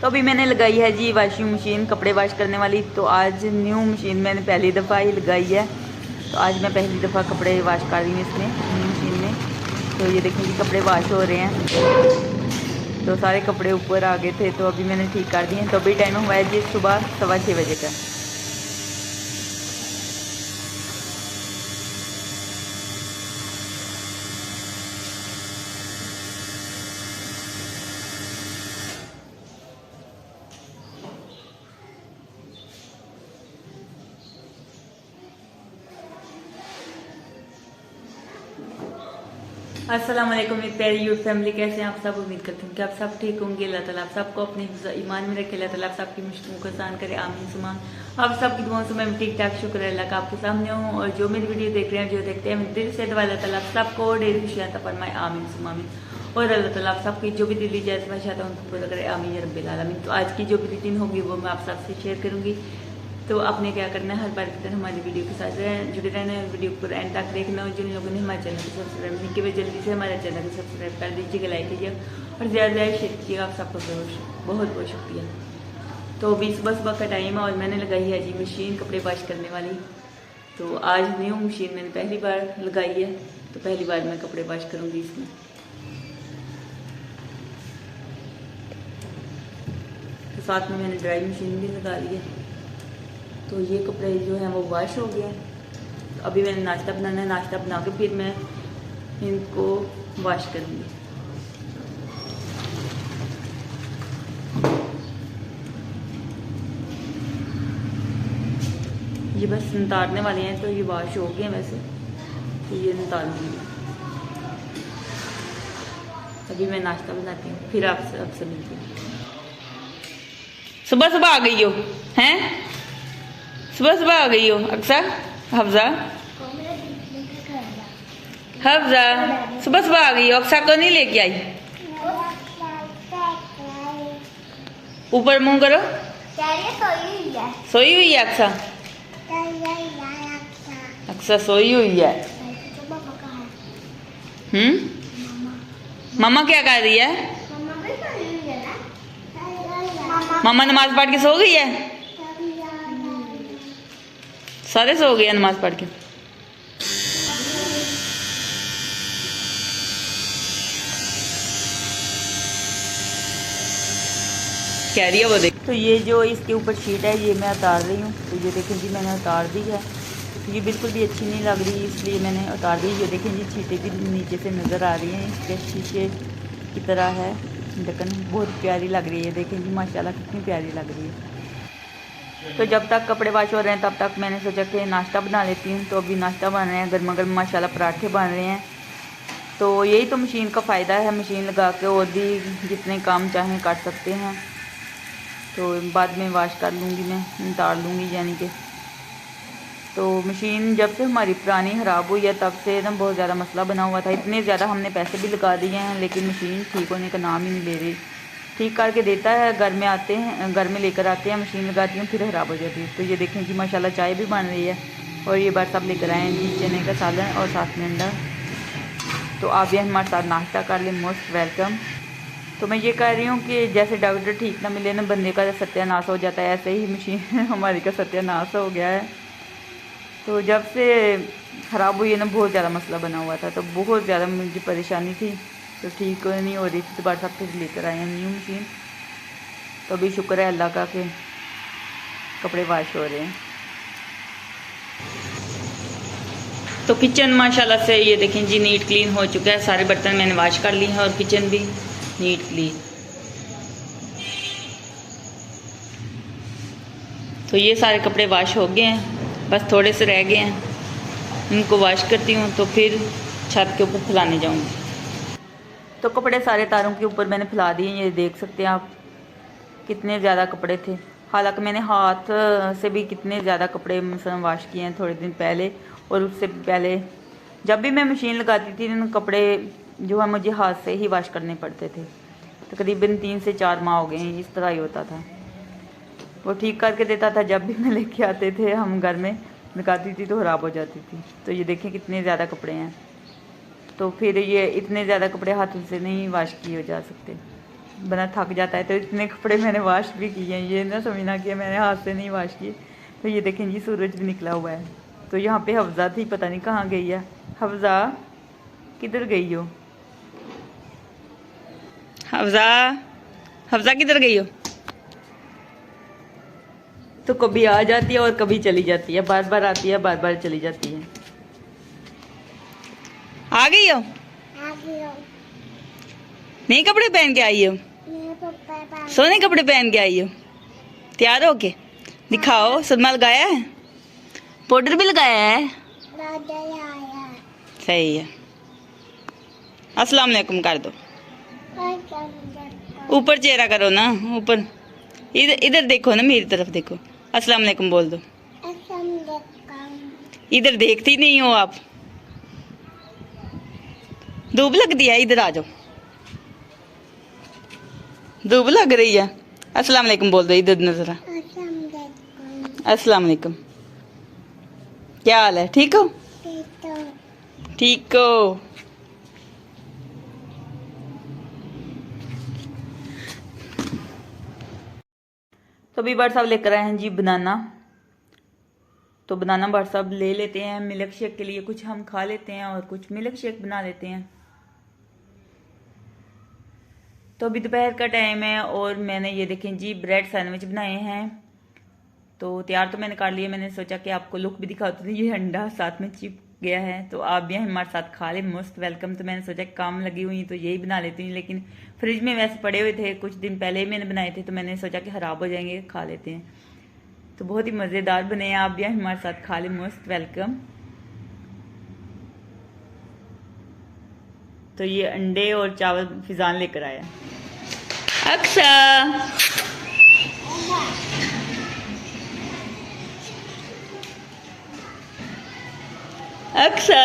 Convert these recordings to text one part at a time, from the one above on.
तो अभी मैंने लगाई है जी वॉशिंग मशीन कपड़े वॉश करने वाली। तो आज न्यू मशीन मैंने पहली दफ़ा ही लगाई है। तो आज मैं पहली दफ़ा कपड़े वॉश कर रही हूँ इसमें न्यू मशीन में। तो ये देखेंगे कपड़े वॉश हो रहे हैं। तो सारे कपड़े ऊपर आ गए थे तो अभी मैंने ठीक कर दिए। तो अभी टाइम हुआ है जी सुबह 6:15 बजे का। अस्सलाम वालेकुम मेरी प्यारी यूथ फैमिली, कैसे हैं आप सब। उम्मीद करती हूँ कि आप सब ठीक होंगे। अल्लाह ताला आप सबको अपने ईमान में रखे। अल्लाह ताला आप सबकी मुश्किलों को आसान करे, आमीन सुमा। आप सबकी दुआओं से मैं ठीक ठाक शुक्र है अल्लाह का आपके सामने हूँ। और जो मेरी वीडियो देख रहे हैं, जो देखते हैं, मैं दिल से दुआ अल्लाह ताला आप सबको ढेर खुशियाँ अता फरमाए, आमीन सुमा आमीन। और अल्लाह ताला आप सबकी जो भी दिली जायज़ ख्वाहिशात है उनको पूरा करे, आमीन या रब्बिल आलमीन। तो आज की जो भी रूटीन होगी वो मैं आप सबसे शेयर करूँगी। तो आपने क्या करना है, हर बार की तरह हमारी वीडियो के साथ जुड़े रहना है, वीडियो को एंड तक देखना। और जिन लोगों ने हमारे चैनल को सब्सक्राइब नहीं किया जल्दी से हमारे चैनल को सब्सक्राइब कर दीजिएगा, लाइक कीजिएगा और ज़्यादा ज़्यादा शेयर कीजिएगा। आप सबको बहुत बहुत शुक्रिया। तो अभी सुबह सुबह का टाइम है और मैंने लगाई है जी मशीन कपड़े वॉश करने वाली। तो आज न्यू मशीन मैंने पहली बार लगाई है, तो पहली बार मैं कपड़े वॉश करूँगी इसमें। तो साथ में मैंने ड्राई मशीन भी लगा ली है। तो ये कपड़े जो हैं वो वॉश हो गए हैं। तो अभी मैंने नाश्ता बनाना है, नाश्ता बना के फिर मैं इनको वॉश करूँगी। ये बस नितारने वाले हैं, तो ये वॉश हो गए हैं वैसे, तो ये नितारूंगी। अभी मैं नाश्ता बनाती हूँ, फिर आपसे मिलती हूँ। सुबह सुबह आ गई हो हैं? सुबह सुबह आ गई हो अक्सर? हफ्जा हफ्जा सुबह सुबह आ गई हो, अक्सर को नहीं लेके आई? ऊपर मुंह करो। सोई हुई है अक्सर? अक्सर सोई हुई है। मम्मा क्या कर रही है? मम्मा नमाज पढ़ के सो गई है? सारे सो गए नमाज पढ़ के। कह रही है वो देख। तो ये जो इसके ऊपर शीट है ये मैं उतार रही हूँ। तो ये देखें जी मैंने उतार दी है। तो ये बिल्कुल भी अच्छी नहीं लग रही, इसलिए मैंने उतार दी। ये देखें जी छीटें भी नीचे से नज़र आ रही हैं, इसके शीशे की तरह है ढक्कन। बहुत प्यारी लग रही है, देखें जी माशाल्लाह कितनी प्यारी लग रही है। तो जब तक कपड़े वॉश हो रहे हैं तब तक मैंने सोचा कि नाश्ता बना लेती हूँ। तो अभी नाश्ता बन रहे हैं, गर्मा गर्म माशाल्लाह पराठे बन रहे हैं। तो यही तो मशीन का फ़ायदा है, मशीन लगा के और भी जितने काम चाहें कर सकते हैं। तो बाद में वॉश कर लूँगी, मैं उतार लूँगी यानी कि। तो मशीन जब से हमारी पुरानी ख़राब हुई है तब से ना बहुत ज़्यादा मसला बना हुआ था। इतने ज़्यादा हमने पैसे भी लगा दिए हैं लेकिन मशीन ठीक होने का नाम ही नहीं ले रही। ठीक करके देता है, घर में आते हैं, घर में लेकर आते हैं, मशीन लगाती हूँ, फिर ख़राब हो जाती है। तो ये देखें कि माशाल्लाह चाय भी बन रही है और ये बार सब लेकर आए हैं जी चने का सालन और साथ में अंडा। तो आप भी हमारे साथ नाश्ता कर लें, मोस्ट वेलकम। तो मैं ये कह रही हूँ कि जैसे डॉक्टर ठीक ना मिले ना बंदे का सत्यानाश हो जाता है, ऐसे ही मशीन हमारी का सत्यानाश हो गया है। तो जब से ख़राब हुई है ना बहुत ज़्यादा मसला बना हुआ था, तो बहुत ज़्यादा मुझे परेशानी थी। तो ठीक नहीं हो रही थी, दोबारा सब फिर लेकर आए हैं न्यू मशीन। तो अभी शुक्र है अल्लाह का कि कपड़े वॉश हो रहे हैं। तो किचन माशाल्लाह से ये देखें जी नीट क्लीन हो चुका है। सारे बर्तन मैंने वॉश कर लिए हैं और किचन भी नीट क्लीन। तो ये सारे कपड़े वॉश हो गए हैं, बस थोड़े से रह गए हैं। इनको वॉश करती हूँ तो फिर छत के ऊपर फैलाने जाऊँगी। तो कपड़े सारे तारों के ऊपर मैंने फैला दिए। ये देख सकते हैं आप कितने ज़्यादा कपड़े थे। हालांकि मैंने हाथ से भी कितने ज़्यादा कपड़े वॉश किए हैं थोड़े दिन पहले, और उससे पहले जब भी मैं मशीन लगाती थी इन कपड़े जो है मुझे हाथ से ही वॉश करने पड़ते थे। तकरीबन 3 से 4 माह हो गए हैं, इस तरह ही होता था। वो ठीक करके देता था, जब भी मैं लेके आते थे हम घर में लगाती थी तो ख़राब हो जाती थी। तो ये देखें कितने ज़्यादा कपड़े हैं। तो फिर ये इतने ज़्यादा कपड़े हाथों से नहीं वॉश किए जा सकते। बना थक जाता है। तो इतने कपड़े मैंने वॉश भी किए हैं, ये ना समझना कि मैंने हाथ से नहीं वॉश किए। तो ये देखें जी सूरज भी निकला हुआ है। तो यहाँ पे हफ्ज़ा थी, पता नहीं कहाँ गई है। हफ्ज़ा किधर गई हो? हफ्ज़ा, हफ्ज़ा किधर गई हो? तो कभी आ जाती है और कभी चली जाती है, बार बार आती है बार बार चली जाती है। आ गई हो? नए कपड़े पहन के आई हो? सोने कपड़े पहन के आई हो? तैयार हो के दिखाओ। सदमा लगाया है, पाउडर भी लगाया है। सही है। अस्सलाम वालेकुम कर दो। ऊपर चेहरा करो ना, ऊपर इधर इधर देखो ना, मेरी तरफ देखो। अस्सलाम वालेकुम बोल दो। इधर देखती नहीं हो आप, धूप लगती है। इधर आ जाओ, धूप लग रही है। अस्सलाम वालेकुम बोल दो, इधर नजर आ। अस्सलाम वालेकुम। क्या हाल है? ठीक हो? ठीक हो। तो अभी बार साहब लेकर आए हैं जी बनाना। तो बनाना बार साहब ले लेते हैं मिल्क शेक के लिए। कुछ हम खा लेते हैं और कुछ मिल्क शेक बना लेते हैं। तो अभी दोपहर का टाइम है और मैंने ये देखें जी ब्रेड सैंडविच बनाए हैं। तो तैयार तो मैंने कर लिया। मैंने सोचा कि आपको लुक भी दिखाती थी। ये अंडा साथ में चिप गया है, तो आप भी हमारे साथ खा ले, मोस्ट वेलकम। तो मैंने सोचा काम लगी हुई तो यही बना लेती हूँ, लेकिन फ्रिज में वैसे पड़े हुए थे, कुछ दिन पहले ही मैंने बनाए थे, तो मैंने सोचा कि ख़राब हो जाएंगे, खा लेते हैं। तो बहुत ही मज़ेदार बने हैं, आप भी हमारे साथ खा ले, मोस्ट वेलकम। तो ये अंडे और चावल फिजान लेकर आया। अक्सा अक्सा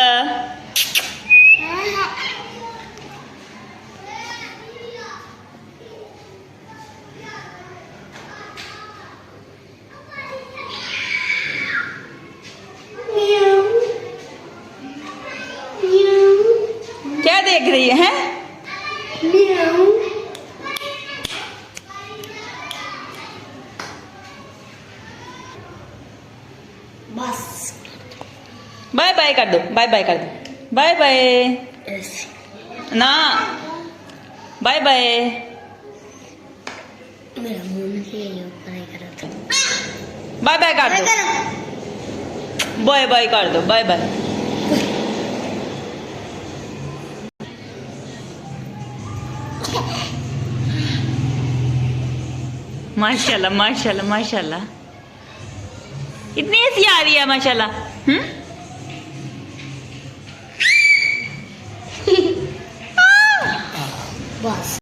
क्या देख रही है? बस बाय बाय कर दो, बाय बाय कर दो, बाय बाय ना, बाय बाय। बाय बाय कर दो, बाय बाय कर दो, बाय बाय। माशाल्लाह माशाल्लाह माशाल्लाह, इतनी ऐसी आ रही है माशाल्लाह। बस।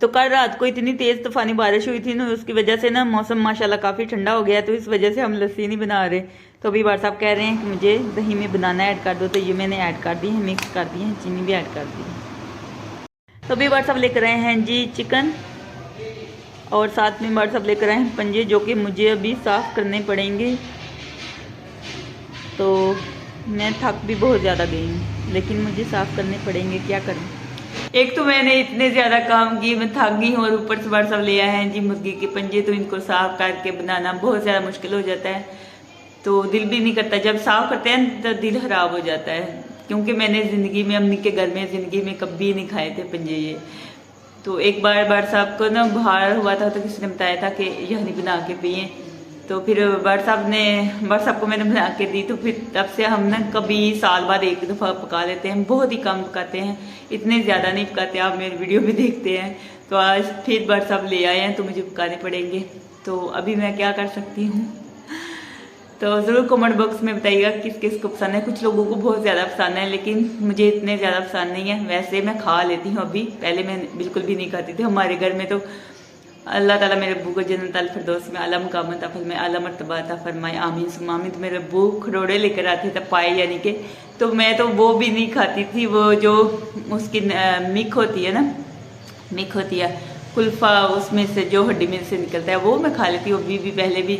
तो कल रात को इतनी तेज तूफानी बारिश हुई थी ना, उसकी वजह से ना मौसम माशाल्लाह काफ़ी ठंडा हो गया, तो इस वजह से हम लस्सी नहीं बना रहे। तो अभी बार साहब कह रहे हैं कि मुझे दही में बनाना ऐड कर दो, तो ये मैंने ऐड कर दी है, मिक्स कर दी है, चीनी भी ऐड कर दी है। तो अभी बार साहब लेकर आए हैं जी चिकन, और साथ में बार साहब लेकर आए हैं पंजे, जो कि मुझे अभी साफ़ करने पड़ेंगे। तो मैं थक भी बहुत ज़्यादा गई हूँ, लेकिन मुझे साफ़ करने पड़ेंगे, क्या करूँ। एक तो मैंने इतने ज़्यादा काम किए, मैं थक गई हूँ, और ऊपर से बार साहब ले आए हैं जी मुर्गी के पंजे, तो इनको साफ़ करके बनाना बहुत ज़्यादा मुश्किल हो जाता है। तो दिल भी नहीं करता, जब साफ़ करते हैं तो दिल ख़राब हो जाता है, क्योंकि मैंने ज़िंदगी में अम्मी के घर में ज़िंदगी में कभी नहीं खाए थे पंजे ये। तो एक बार साहब को ना बुखार हुआ था, तो किसी ने बताया था कि यहनी बना के पिए, तो फिर बार साहब को मैंने बना के दी। तो फिर तब से हम ना कभी साल बाद एक दफ़ा पका लेते हैं, बहुत ही कम पकाते हैं, इतने ज़्यादा नहीं पकाते। आप मेरी वीडियो भी देखते हैं। तो आज फिर बार साहब ले आए हैं, तो मुझे पकाने पड़ेंगे। तो अभी मैं क्या कर सकती हूँ, तो ज़रूर कमेंट बॉक्स में बताइएगा किस किस को पसंद है। कुछ लोगों को बहुत ज़्यादा पसंद है, लेकिन मुझे इतने ज़्यादा पसंद नहीं है। वैसे मैं खा लेती हूँ, अभी पहले मैं बिल्कुल भी नहीं खाती थी। हमारे घर में तो अल्लाह ताला मेरे अब्बू को जन्नत अल फिरदौस में आला मुकाम अता फरमाए, आला मर्तबा अता फरमाए, आमीन सुम्मा आमीन। तो मेरे अब्बू खरोड़े लेकर आते थे, पाए यानी कि, तो मैं तो वो भी नहीं खाती थी। वो जो उसकी मिक होती है ना, कुल्फा, उसमें से जो हड्डी में से निकलता है वो मैं खा लेती हूँ। अभी भी पहले भी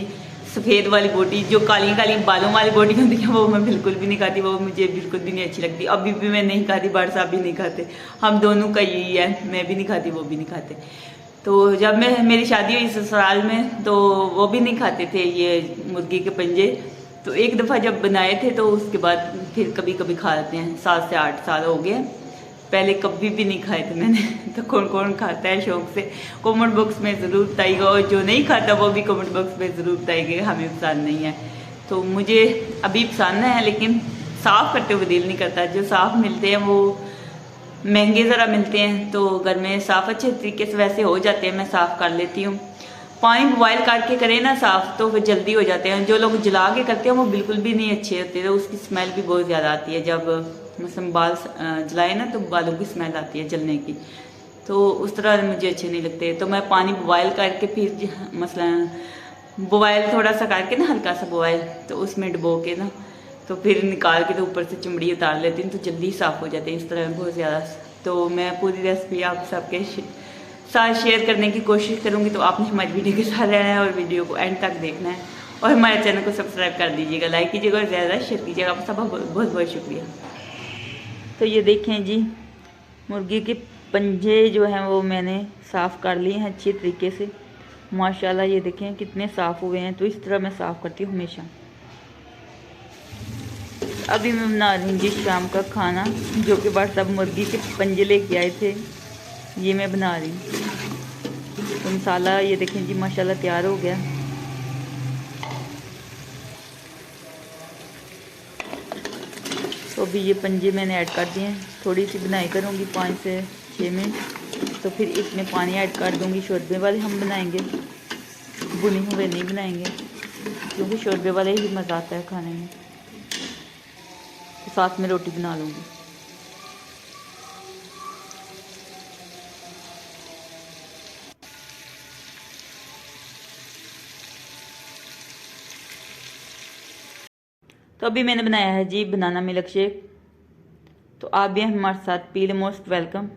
सफ़ेद वाली बोटी, जो काली काली बालों वाली बोटी होती है वो मैं बिल्कुल भी नहीं खाती, वो मुझे बिल्कुल भी नहीं अच्छी लगती। अभी भी मैं नहीं खाती, बड़ साहब भी नहीं खाते, हम दोनों का यही है, मैं भी नहीं खाती वो भी नहीं खाते। तो जब मेरी शादी हुई ससुराल में तो वो भी नहीं खाते थे ये मुर्गी के पंजे। तो एक दफ़ा जब बनाए थे तो उसके बाद फिर कभी कभी खा लेते हैं। 7 से 8 साल हो गए, पहले कभी भी नहीं खाए थे मैंने। तो कौन कौन खाता है शौक से कमेंट बॉक्स में ज़रूर बताइएगा, और जो नहीं खाता वो भी कमेंट बॉक्स में ज़रूर बताइएगा। हमें पसंद नहीं है, तो मुझे अभी पसंद है, लेकिन साफ़ करते हुए दिल नहीं करता। जो साफ़ मिलते हैं वो महंगे ज़रा मिलते हैं, तो घर में साफ़ अच्छे तरीके से वैसे हो जाते हैं, मैं साफ़ कर लेती हूँ। पानी बॉयल करके करें ना साफ़ तो फिर जल्दी हो जाते हैं। जो लोग जला के करते हैं वो बिल्कुल भी नहीं अच्छे होते, तो उसकी स्मेल भी बहुत ज़्यादा आती है। जब मतलब बाल जलाए ना तो बालों की स्मेल आती है जलने की, तो उस तरह मुझे अच्छे नहीं लगते। तो मैं पानी बॉयल करके फिर मसलन बॉयल थोड़ा सा करके ना, हल्का सा बॉयल, तो उसमें डुबो के ना तो फिर निकाल के तो ऊपर से चमड़ी उतार लेती हूँ, तो जल्दी साफ़ हो जाते हैं इस तरह बहुत ज़्यादा। तो मैं पूरी रेसिपी आप सबके साथ शेयर करने की कोशिश करूँगी, तो आपने हमारी वीडियो के साथ रहना है और वीडियो को एंड तक देखना है, और हमारे चैनल को सब्सक्राइब कर दीजिएगा, लाइक कीजिएगा और ज़्यादा शेयर कीजिएगा। आप सबका बहुत बहुत शुक्रिया। तो ये देखें जी, मुर्गी के पंजे जो हैं वो मैंने साफ़ कर लिए हैं अच्छी तरीके से, माशाल्लाह। ये देखें कितने साफ़ हुए हैं। तो इस तरह मैं साफ़ करती हूँ हमेशा। अभी मैं बना रही हूँ जी शाम का खाना, जो कि बस सब मुर्गी के पंजे लेके आए थे, ये मैं बना रही हूँ। तो मसाला ये देखें जी माशाल्लाह तैयार हो गया। तो अभी ये पंजे मैंने ऐड कर दिए हैं, थोड़ी सी बनाई करूँगी 5 से 6 मिनट, तो फिर इसमें पानी ऐड कर दूँगी। शोरबे वाले हम बनाएंगे, भुने हुए नहीं बनाएंगे, क्योंकि शोरबे वाले ही मज़ा आता है खाने में। तो साथ में रोटी बना लूँगी। तो अभी मैंने बनाया है जी बनाना मिल्क शेक, तो आप भी हमारे साथ पी लें, मोस्ट वेलकम।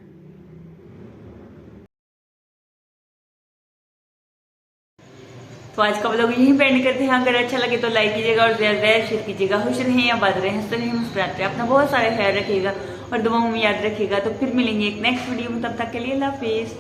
तो आज का व्लॉग यहीं पे एंड करते हैं। अगर अच्छा लगे तो लाइक कीजिएगा और ज़्यादा शेयर कीजिएगा। खुश रहें या बात रहें, हंसते रहें, मुस्कुराते रहें, अपना बहुत सारा ख्याल रखिएगा और दुआओं में याद रखिएगा। तो फिर मिलेंगे एक नेक्स्ट वीडियो में, तब तक के लिए अल्लाह हाफिज़।